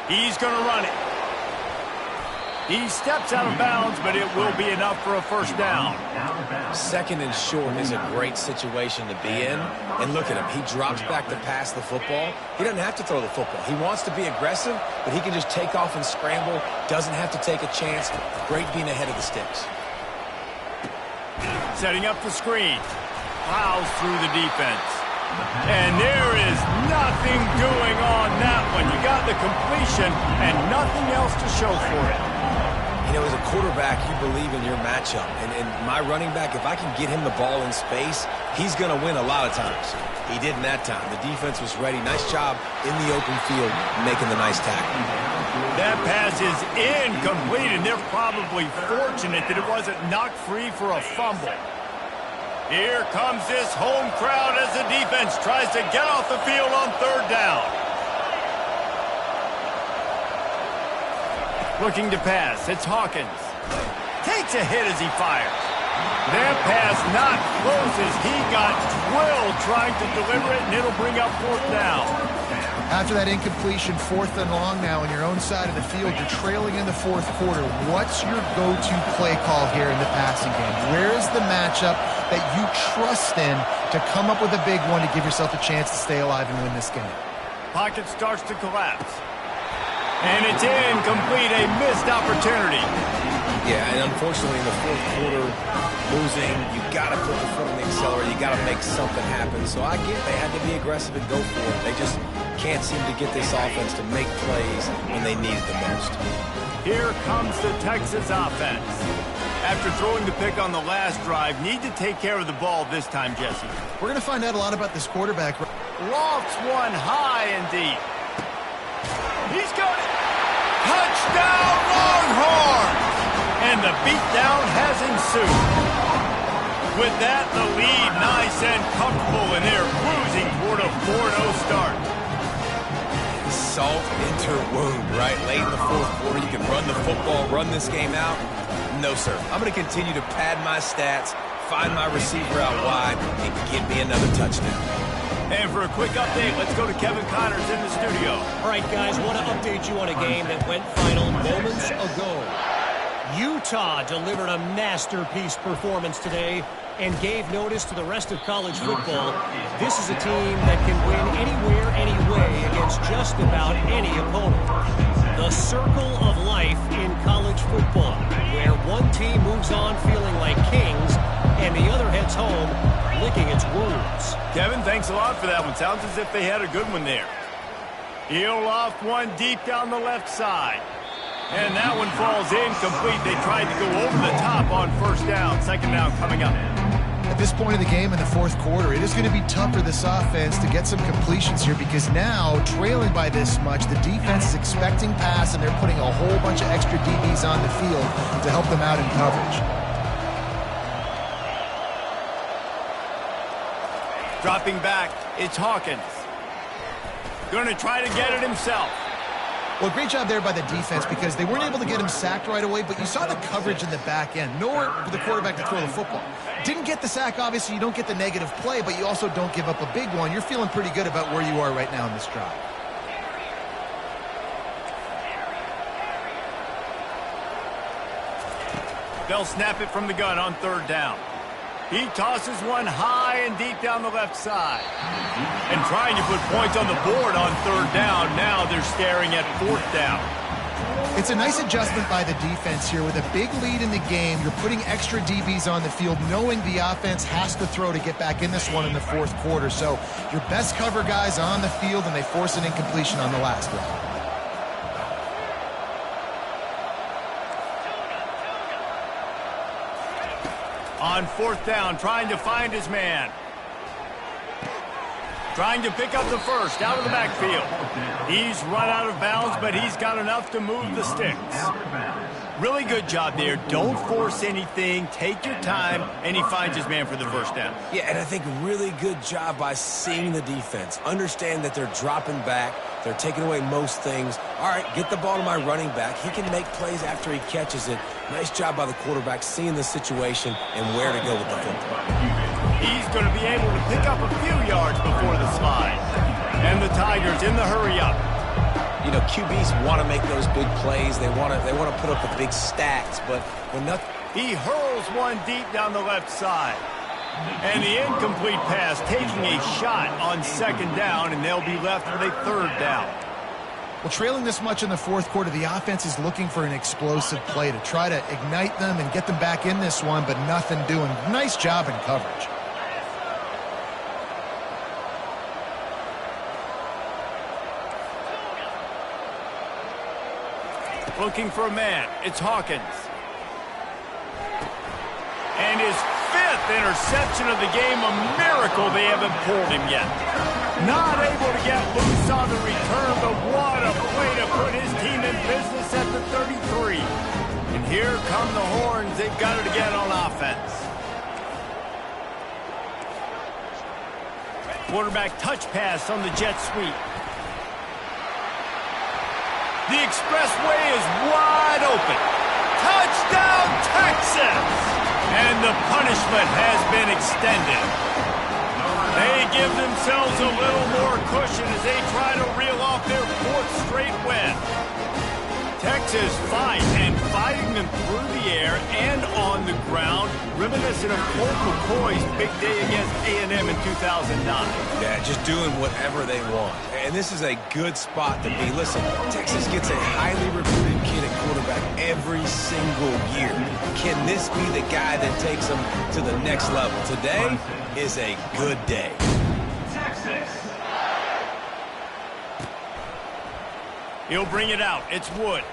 He's going to run it. He steps out of bounds, but it will be enough for a first down. Second and short is a great situation to be in. And look at him. He drops back to pass the football. He doesn't have to throw the football. He wants to be aggressive, but he can just take off and scramble. Doesn't have to take a chance. Great being ahead of the sticks. Setting up the screen. Plows through the defense. And there is nothing doing on that one. You got the completion and nothing else to show for it. You know, as a quarterback, you believe in your matchup. And my running back, if I can get him the ball in space, he's going to win a lot of times. He didn't that time. The defense was ready. Nice job in the open field making the nice tackle. That pass is incomplete, and they're probably fortunate that it wasn't knocked free for a fumble. Here comes this home crowd as the defense tries to get off the field on third down. Looking to pass. It's Hawkins. Takes a hit as he fires. That pass not close as he got drilled trying to deliver it, and it'll bring up fourth down. After that incompletion, fourth and long now on your own side of the field, you're trailing in the fourth quarter. What's your go-to play call here in the passing game? Where is the matchup that you trust in to come up with a big one to give yourself a chance to stay alive and win this game? Pocket starts to collapse. And it's incomplete, a missed opportunity. Yeah, and unfortunately in the fourth quarter, losing, you got to put the foot on the accelerator. You got to make something happen. So I get they had to be aggressive and go for it. They just can't seem to get this offense to make plays when they need it the most. Here comes the Texas offense. After throwing the pick on the last drive, need to take care of the ball this time, Jesse. We're going to find out a lot about this quarterback. Lofts one high and deep. He's got it. Touchdown, Longhorns! And the beatdown has ensued. With that, the lead nice and comfortable, and they're cruising toward a 4-0 start. Salt into wound, right? Late in the fourth quarter, you can run the football, run this game out. No, sir. I'm going to continue to pad my stats, find my receiver out wide, and give me another touchdown. And for a quick update, let's go to Kevin Connors in the studio. All right, guys, want to update you on a game that went final moments ago. Utah delivered a masterpiece performance today and gave notice to the rest of college football. This is a team that can win anywhere, anyway against just about any opponent. The circle of life in college football, where one team moves on feeling like kings and the other heads home licking its wounds. Kevin, thanks a lot for that one. Sounds as if they had a good one there. He'll loft one deep down the left side. And that one falls incomplete. They tried to go over the top on first down. Second down coming up. At this point of the game in the fourth quarter, it is going to be tough for this offense to get some completions here because now, trailing by this much, the defense is expecting pass and they're putting a whole bunch of extra DBs on the field to help them out in coverage. Dropping back, it's Hawkins. Going to try to get it himself. Well, great job there by the defense because they weren't able to get him sacked right away, but you saw the coverage in the back end. Nowhere for the quarterback to throw the football. Didn't get the sack, obviously. You don't get the negative play, but you also don't give up a big one. You're feeling pretty good about where you are right now in this drive. They'll snap it from the gun on third down. He tosses one high and deep down the left side. And trying to put points on the board on third down. Now they're staring at fourth down. It's a nice adjustment by the defense here. With a big lead in the game, you're putting extra DBs on the field, knowing the offense has to throw to get back in this one in the fourth quarter. So your best cover guys on the field, and they force an incompletion on the last one. On fourth down, trying to find his man. Trying to pick up the first out of the backfield. He's run out of bounds, but he's got enough to move the sticks. Really good job there. Don't force anything. Take your time, and he finds his man for the first down. Yeah, and I think really good job by seeing the defense. Understand that they're dropping back. They're taking away most things. All right, get the ball to my running back. He can make plays after he catches it. Nice job by the quarterback seeing the situation and where to go with the football. He's going to be able to pick up a few yards before the slide. And the Tigers in the hurry up. You know, QBs want to make those big plays. They want to put up the big stats, but when nothing. He hurls one deep down the left side. And the incomplete pass taking a shot on second down, and they'll be left with a third down. Well, trailing this much in the fourth quarter, the offense is looking for an explosive play to try to ignite them and get them back in this one, but nothing doing. Nice job in coverage. Looking for a man. It's Hawkins. And his fifth interception of the game. A miracle they haven't pulled him yet. Not able to get loose on the return, but what a way to put his team in business at the 33. And here come the Horns. They've got it again on offense. Quarterback touch pass on the jet sweep. The expressway is wide open. Touchdown, Texas! And the punishment has been extended. They give themselves a little more cushion as they try to reel off their fourth straight win. Texas fighting them through the air and on the ground, reminiscent of Colt McCoy's big day against A&M in 2009. Yeah, just doing whatever they want. And this is a good spot to be. Listen, Texas gets a highly recruited kid at quarterback every single year. Can this be the guy that takes them to the next level? Today is a good day. Texas. He'll bring it out. It's Wood.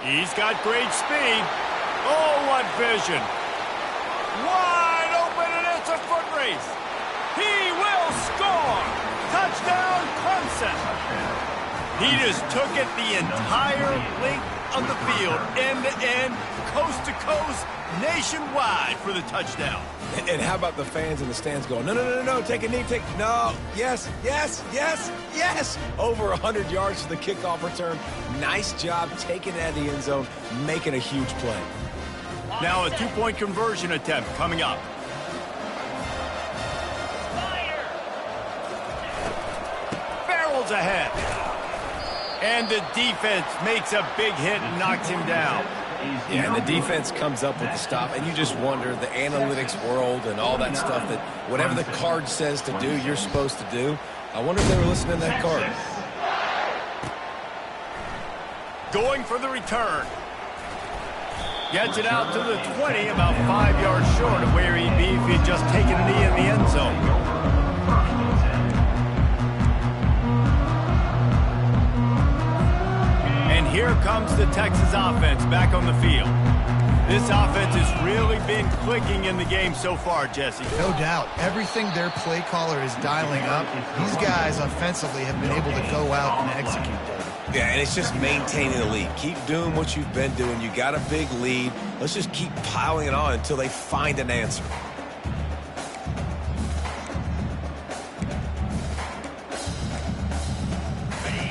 He's got great speed. Oh, what vision. Wide open, and it's a foot race. He will score. Touchdown, Clemson. He just took it the entire length of the field, end to end, coast to coast, nationwide for the touchdown. And how about the fans in the stands going, no, no, no, no, take a knee, no, yes, yes, yes, yes. Over 100 yards for the kickoff return. Nice job taking it out of the end zone, making a huge play. Now a two-point conversion attempt coming up. Barrels ahead. And the defense makes a big hit and knocks him down. Yeah, and the defense comes up with the stop, and you just wonder, the analytics world and all that stuff, that whatever the card says to do, you're supposed to do. I wonder if they were listening to that card. Going for the return. Gets it out to the 20, about 5 yards short of where he'd be if he'd just taken a knee in the end zone. Here comes the Texas offense back on the field. This offense has really been clicking in the game so far, Jesse. No doubt. Everything their play caller is dialing up, these guys offensively have been able to go out and execute, David. Yeah, and it's just maintaining the lead. Keep doing what you've been doing. You got a big lead. Let's just keep piling it on until they find an answer.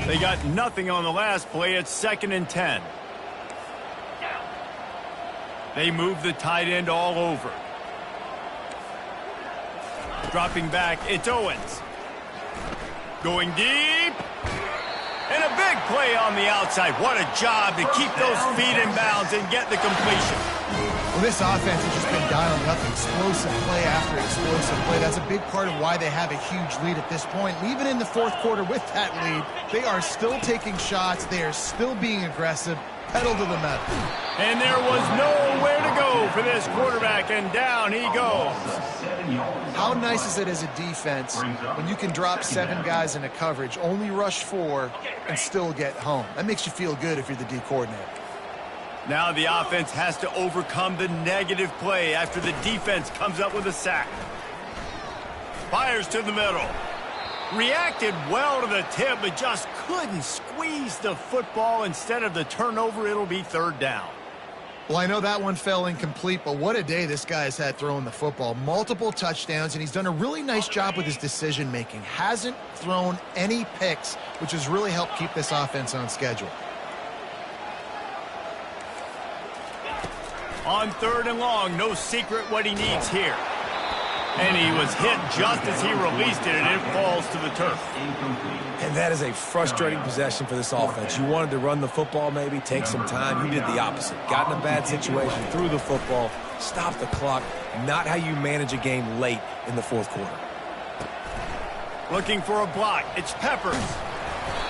They got nothing on the last play. It's 2nd and 10. They move the tight end all over. Dropping back, it's Owens. Going deep. And a big play on the outside. What a job to keep those feet in bounds and get the completion. Well, this offense has just been dialing up explosive play after explosive play. That's a big part of why they have a huge lead at this point. And even in the fourth quarter with that lead, they are still taking shots. They are still being aggressive. Pedal to the metal. And there was nowhere to go for this quarterback, and down he goes. How nice is it as a defense when you can drop 7 guys into coverage, only rush 4, and still get home? That makes you feel good if you're the D coordinator. Now the offense has to overcome the negative play after the defense comes up with a sack. Fires to the middle. Reacted well to the tip, but just couldn't squeeze the football. Instead of the turnover, it'll be 3rd down. Well, I know that one fell incomplete, but what a day this guy has had throwing the football. Multiple touchdowns, and he's done a really nice job with his decision-making. Hasn't thrown any picks, which has really helped keep this offense on schedule. On 3rd and long, no secret what he needs here. And he was hit just as he released it, and it falls to the turf. And that is a frustrating possession for this offense. You wanted to run the football, maybe take some time. You did the opposite. Got in a bad situation, threw the football, stopped the clock. Not how you manage a game late in the fourth quarter. Looking for a block. It's Peppers.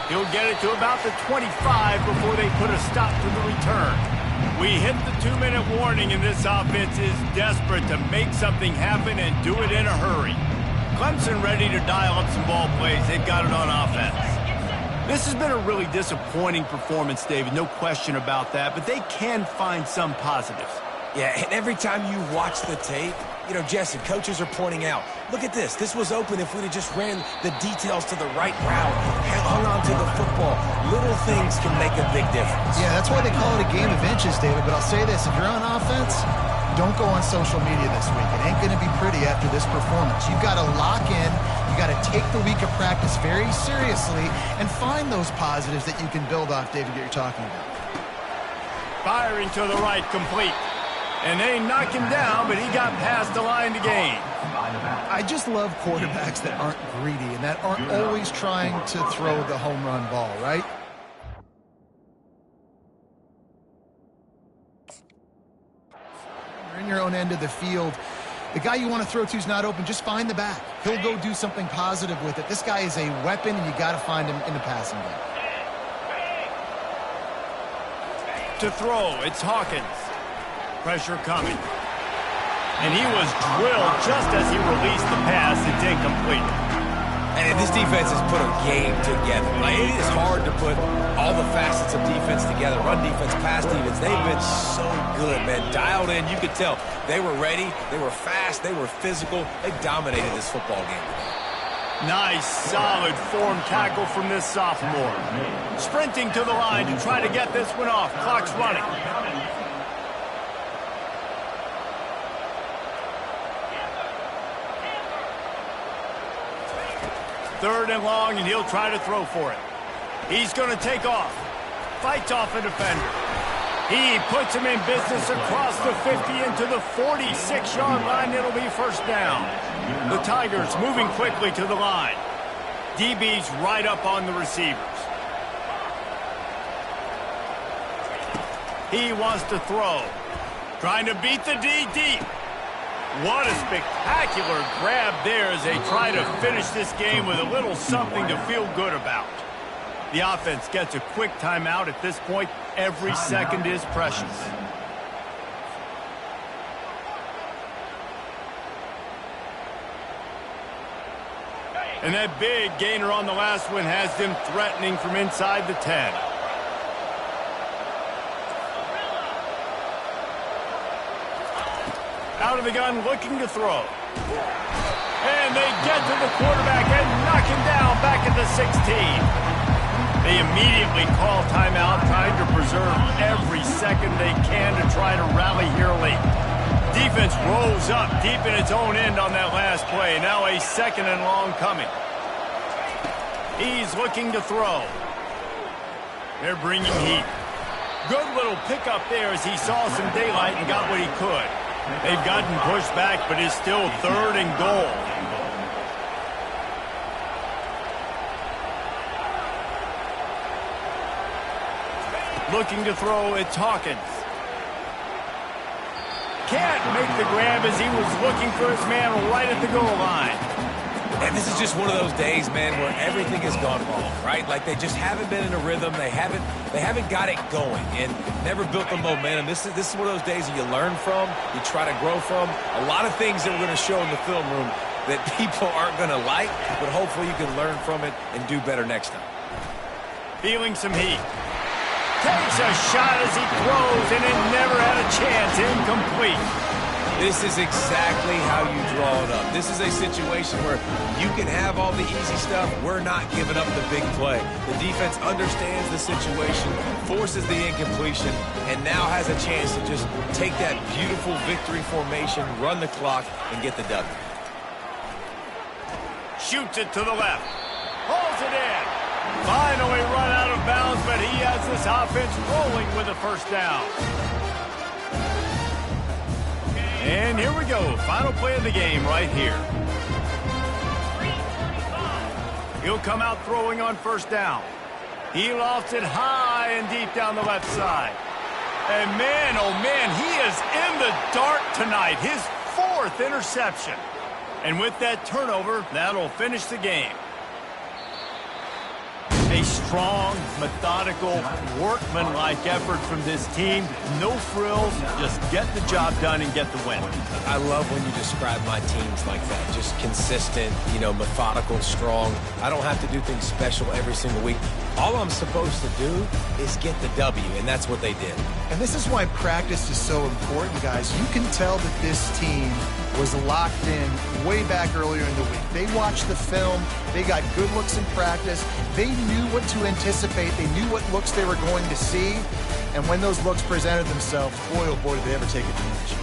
He'll get it to about the 25 before they put a stop to the return. We hit the 2-minute warning, and this offense is desperate to make something happen and do it in a hurry. Clemson ready to dial up some ball plays. They've got it on offense. This has been a really disappointing performance, David. No question about that, but they can find some positives. Yeah, and every time you watch the tape, you know, Jesse, coaches are pointing out, look at this. This was open if we'd have just ran the details to the right route, hung on to the football. Little things can make a big difference. Yeah, that's why they call it a game of inches, David. But I'll say this, if you're on offense, don't go on social media this week. It ain't going to be pretty after this performance. You've got to lock in. You've got to take the week of practice very seriously and find those positives that you can build off, David, that you're talking about. Firing to the right, complete. And they knock him down, but he got past the line to gain. I just love quarterbacks that aren't greedy and that aren't always trying to throw the home run ball, right? You're in your own end of the field. The guy you want to throw to is not open. Just find the back. He'll go do something positive with it. This guy is a weapon, and you got to find him in the passing game. To throw, it's Hawkins. Pressure coming. And he was drilled just as he released the pass. It's incomplete. And this defense has put a game together. Like, it is hard to put all the facets of defense together. Run defense, pass defense. They've been so good, man. Dialed in. You could tell they were ready. They were fast. They were physical. They dominated this football game. Nice, solid form tackle from this sophomore. Sprinting to the line to try to get this one off. Clock's running. Third and long, and he'll try to throw for it. He's going to take off. Fights off a defender. He puts him in business across the 50 into the 46-yard line. It'll be first down. The Tigers moving quickly to the line. DB's right up on the receivers. He wants to throw. Trying to beat the D deep. What a spectacular grab there as they try to finish this game with a little something to feel good about. The offense gets a quick timeout at this point. Every second is precious. And that big gainer on the last one has them threatening from inside the 10. Out of the gun, looking to throw. And they get to the quarterback and knock him down back at the 16. They immediately call timeout, trying to preserve every second they can to try to rally here late. Defense rolls up deep in its own end on that last play. Now a second and long coming. He's looking to throw. They're bringing heat. Good little pickup there as he saw some daylight and got what he could. They've gotten pushed back, but it's still third and goal. Looking to throw, it's Hawkins. Can't make the grab as he was looking for his man right at the goal line. And this is just one of those days, man, where everything has gone wrong, right? Like they just haven't been in a rhythm. They haven't got it going and never built the momentum. This is one of those days that you learn from, you try to grow from. A lot of things that we're going to show in the film room that people aren't going to like, but hopefully you can learn from it and do better next time. Feeling some heat. Takes a shot as he throws, and it never had a chance. Incomplete. This is exactly how you draw it up. This is a situation where you can have all the easy stuff. We're not giving up the big play. The defense understands the situation, forces the incompletion, and now has a chance to just take that beautiful victory formation, run the clock, and get the W. Shoots it to the left. Pulls it in. Finally run out of bounds, but he has this offense rolling with a first down. And here we go. Final play of the game right here. He'll come out throwing on first down. He lofts it high and deep down the left side. And man, oh man, he is in the dark tonight. His fourth interception. And with that turnover, that'll finish the game. A strong, methodical, workmanlike effort from this team. No frills, just get the job done and get the win. I love when you describe my teams like that. Just consistent, methodical, strong. I don't have to do things special every single week. All I'm supposed to do is get the W, and that's what they did. And this is why practice is so important, guys. You can tell that this team was locked in way back earlier in the week. They watched the film. They got good looks in practice. They knew what to anticipate. They knew what looks they were going to see. And when those looks presented themselves, boy, oh boy, did they ever take advantage.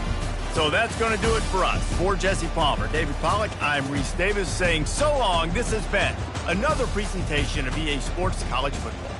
So that's going to do it for us. For Jesse Palmer, David Pollack, I'm Reese Davis saying so long. This has been another presentation of EA Sports College Football.